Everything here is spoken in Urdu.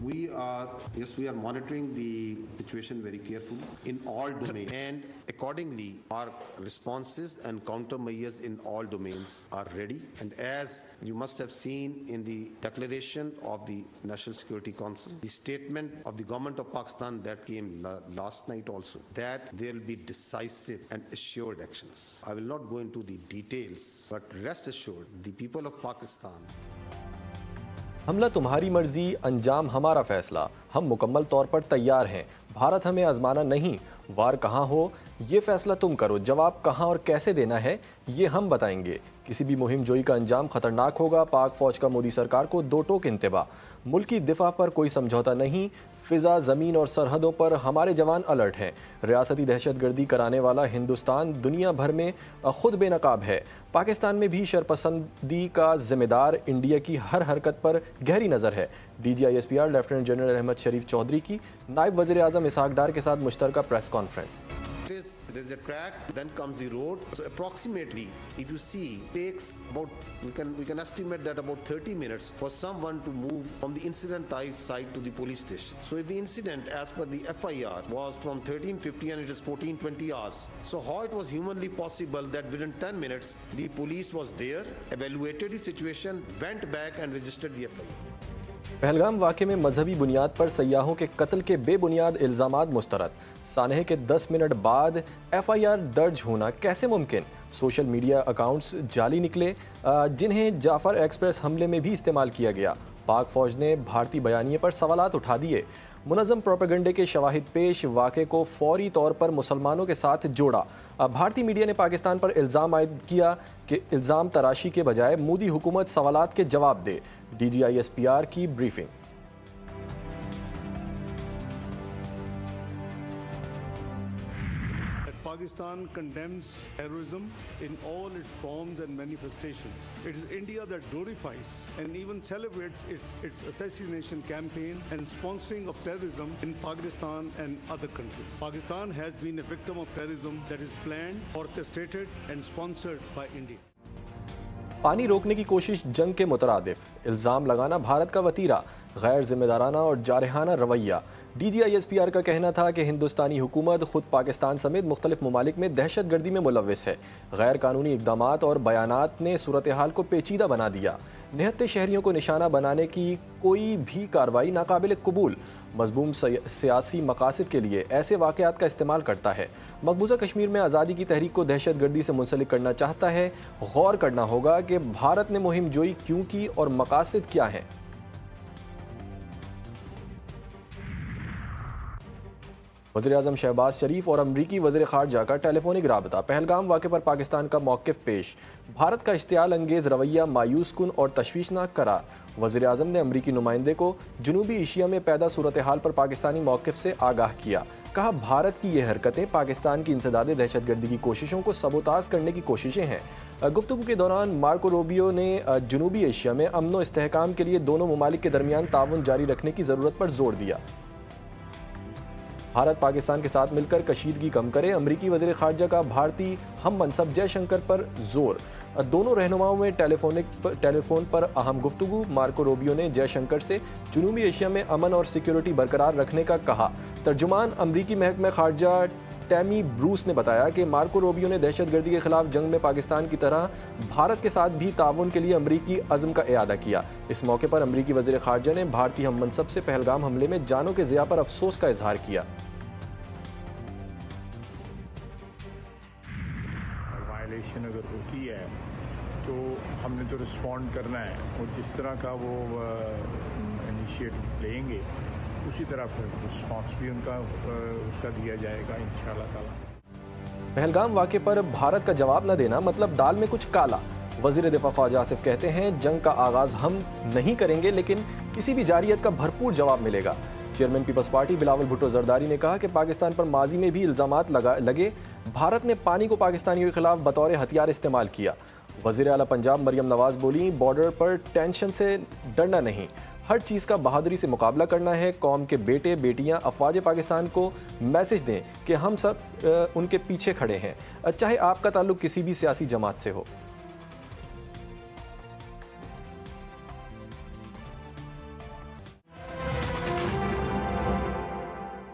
We are monitoring the situation very carefully in all domains, and accordingly, our responses and countermeasures in all domains are ready. And as you must have seen in the declaration of the National Security Council, the statement of the government of Pakistan that came last night also, that there will be decisive and assured actions. I will not go into the details, but rest assured, the people of Pakistan. حملہ تمہاری مرضی، انجام ہمارا فیصلہ، ہم مکمل طور پر تیار ہیں، بھارت ہمیں آزمانا نہیں، وار کہاں ہو یہ فیصلہ تم کرو، جواب کہاں اور کیسے دینا ہے یہ ہم بتائیں گے۔ کسی بھی مہم جوئی کا انجام خطرناک ہوگا، پاک فوج کا مودی سرکار کو دو ٹوک انتباہ، ملکی دفاع پر کوئی سمجھوتا نہیں، فضا، زمین اور سرحدوں پر ہمارے جوان الرٹ ہیں۔ ریاستی دہشت گردی کرانے والا ہندوستان دنیا بھر میں خود بے نقاب ہے، پاکستان میں بھی شرپسندی کا ذمہ دار انڈیا کی ہر حرکت پر گہری نظر ہے۔ D G I S P R lieutenant general Ahmed Sharif Chaudhry کی نائب وزیر اعظم اسحاق ڈار کے ساتھ مشترکہ press conference. There is a track, then comes the road. So approximately, if you see, takes about, we can estimate that about 30 minutes for someone to move from the incident site to the police station. So if the incident, as per the FIR, was from 13:50 and it is 14:20 hours, so how it was humanly possible that within 10 minutes the police was there, evaluated the situation, went back and registered the FIR. Pahalgam واقعے میں مذہبی بنیاد پر سیاحوں کے قتل کے بے بنیاد الزامات مسترد، سانحے کے 10 منٹ بعد ایف آئی آر درج ہونا کیسے ممکن؟ سوشل میڈیا اکاؤنٹس جعلی نکلے جنہیں جعفر ایکسپریس حملے میں بھی استعمال کیا گیا۔ پاک فوج نے بھارتی بیانیے پر سوالات اٹھا دیے، منظم پروپیگنڈے کے شواہد پیش، واقعے کو فوری طور پر مسلمانوں کے ساتھ جوڑا۔ بھارتی میڈیا نے پاکستان پر الزام عائد کیا کہ الزام تراشی کے بجائے مودی حکومت سوالات کے جواب دے۔ D G I S P R کی briefing. Pakistan condemns terrorism in all its forms and manifestations. It is India that glorifies and even celebrates its assassination campaign and sponsoring of terrorism in Pakistan and other countries. Pakistan has been a victim of terrorism that is planned, orchestrated and sponsored by India. پانی روکنے کی کوشش جنگ کے مترادف، الزام لگانا بھارت کا وتیرہ، غیر ذمہ دارانہ اور جارحانہ رویہ۔ D G I S P R کا کہنا تھا کہ ہندوستانی حکومت خود پاکستان سمیت مختلف ممالک میں دہشت گردی میں ملوث ہے۔ غیر قانونی اقدامات اور بیانات نے صورتحال کو پیچیدہ بنا دیا۔ نہتے شہریوں کو نشانہ بنانے کی کوئی بھی کارروائی ناقابل قبول، مذموم سیاسی مقاصد کے لیے ایسے واقعات کا استعمال کرتا ہے۔ مقبوضہ کشمیر میں آزادی کی تحریک کو دہشت گردی سے منسلک کرنا چاہتا ہے۔ غور کرنا ہوگا کہ بھارت نے مہم جوئی کیوں کی اور مقاصد کیا ہیں۔ وزیر اعظم شہباز شریف اور امریکی وزیر خارجہ کا ٹیلی فونک رابطہ، پہلگام واقعے پر پاکستان کا موقف پیش، بھارت کا اشتعال انگیز رویہ مایوس کن اور تشویشناک قرار۔ وزیر اعظم نے امریکی نمائندے کو جنوبی ایشیا میں پیدا صورتحال پر پاکستانی موقف سے آگاہ کیا، کہا بھارت کی یہ حرکتیں پاکستان کی انسداد دہشت گردی کی کوششوں کو سبوتاژ کرنے کی کوششیں ہیں۔ گفتگو کے دوران مارکو روبیو نے جنوبی ایشیا میں امن و استحکام کے لیے دونوں ممالک کے درمیان تعاون جاری رکھنے کی ضرورت پر زور دیا۔ بھارت پاکستان کے ساتھ مل کر کشیدگی کم کرے، امریکی وزیر خارجہ کا بھارتی ہم منصب جے شنکر پر زور۔ دونوں رہنماؤں میں ٹیلی فون پر اہم گفتگو، مارکو روبیو نے جے شنکر سے جنوبی ایشیا میں امن اور سیکیورٹی برقرار رکھنے کا کہا۔ ترجمان امریکی محکمہ خارجہ ٹیمی بروس نے بتایا کہ مارکو روبیو نے دہشت گردی کے خلاف جنگ میں پاکستان کی طرح بھارت کے ساتھ بھی تعاون کے لیے امریکی عزم کا اعادہ کیا۔ اس موقع پر امریکی وزیر خارجہ نے بھارتی ہم منصب سے پہلگام حملے میں جانوں کے ضیاع پر افسوس کا اظہار کیا۔ وائلیشن اگر ہوتی ہے تو ہم نے تو رسپونڈ کرنا ہے، اور جس طرح کا وہ انیشیٹو لیں گے اسی طرح پھر رسپانس بھی ان کا اس کا دیا جائے گا انشاءاللہ تعالی۔ پہلگام واقعے پر بھارت کا جواب نہ دینا مطلب دال میں کچھ کالا۔ وزیر دفاع خواجہ آصف کہتے ہیں جنگ کا آغاز ہم نہیں کریں گے لیکن کسی بھی جارحیت کا بھرپور جواب ملے گا۔ Chairman peoples party Bilawal Bhutto Zardari نے کہا کہ پاکستان پر ماضی میں بھی الزامات لگے، بھارت نے پانی کو پاکستانیوں کے خلاف بطور ہتھیار استعمال کیا۔ وزیر اعلیٰ پنجاب مریم نواز بولیں بارڈر پر ٹینشن سے ڈرنا نہیں، ہر چیز کا بہادری سے مقابلہ کرنا ہے۔ قوم کے بیٹے بیٹیاں افواج پاکستان کو میسج دیں کہ ہم سب ان کے پیچھے کھڑے ہیں، چاہے آپ کا تعلق کسی بھی سیاسی جماعت سے ہو۔